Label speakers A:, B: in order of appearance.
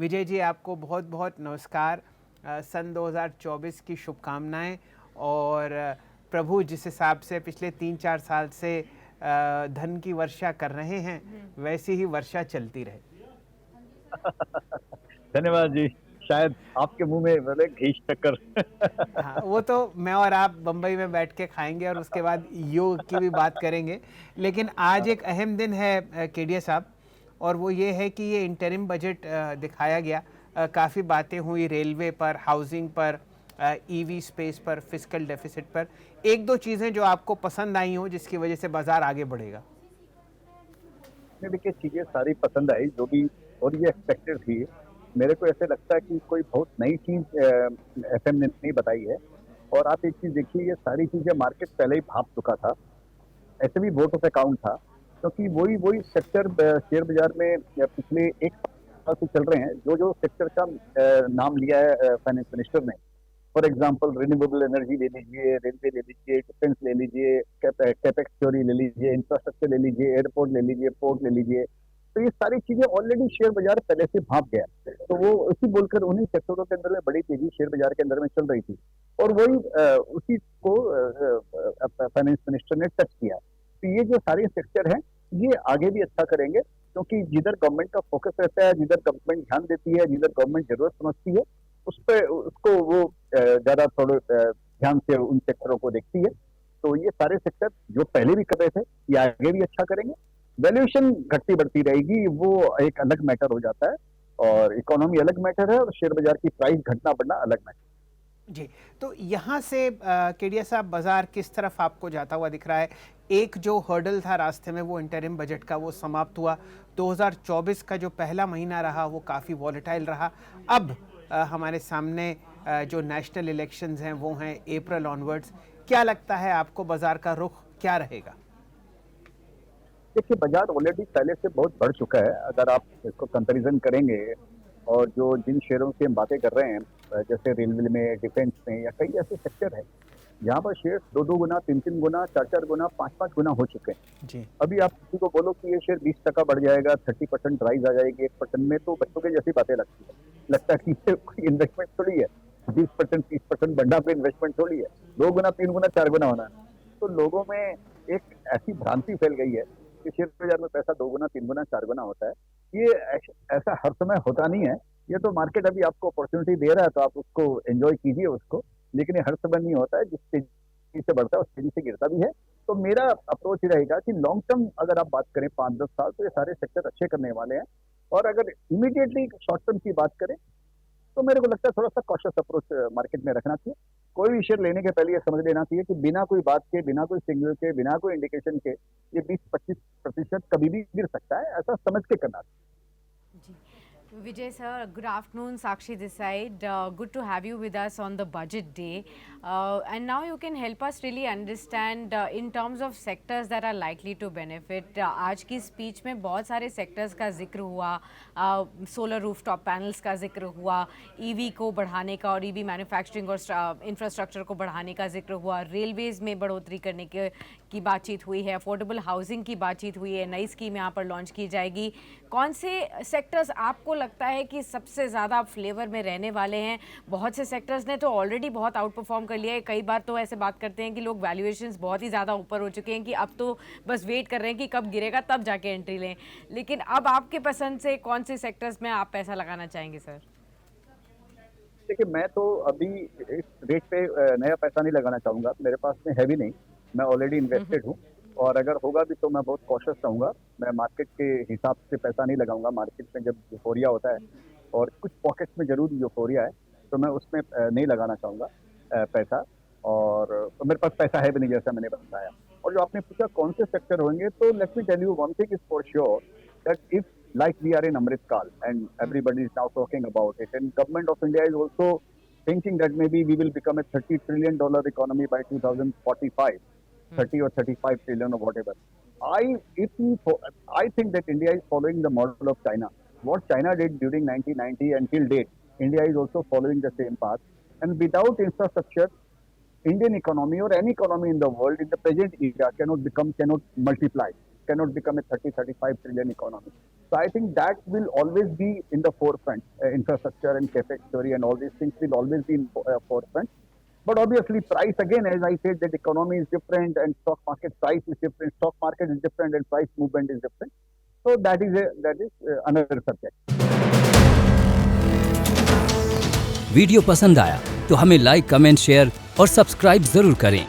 A: विजय जी, आपको बहुत बहुत नमस्कार। सन 2024 की शुभकामनाएं। और प्रभु जिस हिसाब से पिछले 3-4 साल से धन की वर्षा कर रहे हैं, वैसी ही वर्षा चलती रहे।
B: धन्यवाद जी। शायद आपके मुंह में बोले घी शक्कर।
A: हाँ, वो तो मैं और आप बम्बई में बैठ के खाएंगे और उसके बाद योग की भी बात करेंगे। लेकिन आज एक अहम दिन है केडिया साहब, और वो ये है कि ये इंटरिम बजट दिखाया गया। काफ़ी बातें हुई रेलवे पर, हाउसिंग पर, ईवी स्पेस पर, फिजिकल डेफिसिट पर। एक दो चीज़ें जो आपको पसंद आई हो जिसकी वजह से बाजार आगे बढ़ेगा।
B: देखिए, चीजें सारी पसंद आई जो भी, और ये एक्सपेक्टेड थी। मेरे को ऐसे लगता है कि कोई बहुत नई चीज एफएम ने नहीं बताई है। और आप एक चीज देखिए, ये सारी चीजें मार्केट पहले ही भाप चुका था। ऐसे भी वोट ऑफ अकाउंट था, क्योंकि वही वही सेक्टर शेयर बाजार में पिछले एक साल से चल रहे हैं। जो जो सेक्टर का नाम लिया है फाइनेंस मिनिस्टर ने। फॉर एग्जाम्पल, रिन्यूएबल एनर्जी ले लीजिए, रेलवे ले लीजिए, डिफेंस ले लीजिए, कैपेक्स थ्योरी ले लीजिए, इंफ्रास्ट्रक्चर ले लीजिए, एयरपोर्ट ले लीजिए, पोर्ट ले लीजिए। तो ये सारी चीजें ऑलरेडी शेयर बाजार पहले से भाप गया है। तो वो उसी बोलकर उन्हीं सेक्टरों के अंदर में बड़ी तेजी शेयर बाजार के अंदर में चल रही थी। और वही उसी को फाइनेंस मिनिस्टर ने टच किया। तो ये जो सारे सेक्टर हैं, ये आगे भी अच्छा करेंगे, क्योंकि जिधर गवर्नमेंट का फोकस रहता है, जिधर गवर्नमेंट ध्यान देती है, जिधर गवर्नमेंट जरूरत समझती है, उस पर उसको वो ज्यादा थोड़े ध्यान से उन सेक्टरों को देखती है। तो ये सारे सेक्टर जो पहले भी कर रहे थे, ये आगे भी अच्छा करेंगे। वैल्यूएशन घटती बढ़ती रहेगी, वो एक अलग मैटर हो जाता है। और इकोनॉमी अलग मैटर है, और शेयर बाजार की प्राइस घटना बढ़ना अलग मैटर।
A: जी, तो यहाँ से केडिया साहब, बाजार किस तरफ आपको जाता हुआ दिख रहा है? एक जो हर्डल था रास्ते में, वो इंटरिम बजट का, वो समाप्त हुआ। 2024 का जो पहला महीना रहा वो काफ़ी वॉलेटाइल रहा। अब हमारे सामने जो नेशनल इलेक्शंस हैं वो हैं अप्रैल ऑनवर्ड्स। क्या लगता है आपको, बाजार का रुख क्या रहेगा?
B: देखिए, बाजार ऑलरेडी पहले से बहुत बढ़ चुका है। अगर आप इसको कंपैरिजन करेंगे, और जो जिन शेयरों की हम बातें कर रहे हैं, जैसे रेलवे में, डिफेंस में, या कई ऐसे सेक्टर हैं जहाँ पर शेयर दो दो गुना, तीन तीन गुना, चार चार गुना, पांच पांच गुना हो चुके हैं।
A: जी।
B: अभी आप किसी को बोलो कि ये शेयर 20% बढ़ जाएगा, 30% राइज आ जाएगी 1% में, तो बच्चों के जैसी बातें लगती है। लगता है कि ये कोई इन्वेस्टमेंट थोड़ी है। 20%, 30% बढ़ना कोई इन्वेस्टमेंट थोड़ी है। 2 गुना, 3 गुना, 4 गुना होना है। तो लोगों में एक ऐसी भ्रांति फैल गई है कि शेयर बाजार में पैसा 2 गुना, 3 गुना, 4 गुना होता है। ये ऐसा हर समय होता नहीं है। ये तो मार्केट अभी आपको अपॉर्चुनिटी दे रहा है, तो आप उसको एंजॉय कीजिए उसको। लेकिन ये हर समय नहीं होता है। जिस तेजी से बढ़ता है उस तेजी से गिरता भी है। तो मेरा अप्रोच रहेगा कि लॉन्ग टर्म अगर आप बात करें 5-10 साल, तो ये सारे सेक्टर अच्छे करने वाले हैं। और अगर इमीडिएटली शॉर्ट टर्म की बात करें, तो मेरे को लगता है थोड़ा सा कॉशियस अप्रोच मार्केट में रखना चाहिए। कोई भी शेयर लेने के पहले ये समझ लेना चाहिए कि बिना कोई बात के, बिना कोई सिग्नल के, बिना कोई इंडिकेशन के, ये 20-25% कभी भी गिर सकता है। ऐसा समझ के करना चाहिए।
C: जी। Vijay sir, good afternoon. Sakshi this side. Good to have you with us on the budget day. And now you can help us really understand in terms of sectors that are likely to benefit. आज की speech में बहुत सारे sectors का जिक्र हुआ, solar rooftop panels का जिक्र हुआ, ईवी को बढ़ाने का और ईवी मैन्युफैक्चरिंग और इंफ्रास्ट्रक्चर को बढ़ाने का जिक्र हुआ, रेलवेज़ में बढ़ोतरी करने की बातचीत हुई है, अफोर्डेबल हाउसिंग की बातचीत हुई है, नई स्कीम यहाँ पर लॉन्च की जाएगी। कौन से सेक्टर्स आपको लगता है कि सबसे ज़्यादा फ्लेवर में रहने वाले हैं? बहुत से सेक्टर्स ने तो ऑलरेडी बहुत आउट परफॉर्म कर लिया है। कई बार तो ऐसे बात करते हैं कि लोग वैल्यूएशंस बहुत ही ज़्यादा ऊपर हो चुके हैं कि अब तो बस वेट कर रहे हैं कि कब गिरेगा तब जाके एंट्री लें। लेकिन अब आपके पसंद से कौन से सेक्टर्स में आप पैसा लगाना चाहेंगे सर?
B: देखिए, मैं तो अभी इस रेट पे नया पैसा नहीं लगाना चाहूंगा। मेरे पास में है भी नहीं। मैं ऑलरेडी इन्वेस्टेड हूँ। और अगर होगा भी तो मैं बहुत कॉशियस रहूंगा। मैं मार्केट के हिसाब से पैसा नहीं लगाऊंगा। मार्केट में जब यूफोरिया होता है, और कुछ पॉकेट्स में जरूर यूफोरिया है, तो मैं उसमें नहीं लगाना चाहूंगा पैसा। और तो मेरे पास पैसा है भी नहीं, जैसा मैंने बताया। और जो आपने पूछा कौन से सेक्टर होंगे, तो let me tell you one thing is for sure, that if like we are in Amrit Kal and everybody is now talking about it, and government of India is also thinking that maybe we will become a $30 trillion economy by 2045, 30 or 35 trillion or whatever. I if we, I think that India is following the model of China. What China did during 1990 until date, India is also following the same path. And without infrastructure, Indian economy or any economy in the world in the present era cannot multiply, cannot become a 30-35 trillion economy. So I think that will always be in the forefront. Infrastructure and capex story and all these things will always be in forefront. But obviously, price again, as I said, that economy is different and stock market price is different. Stock market is different and price movement is different. So that is another subject.
D: Video पसंद आया तो हमें like, comment, share और subscribe जरूर करें।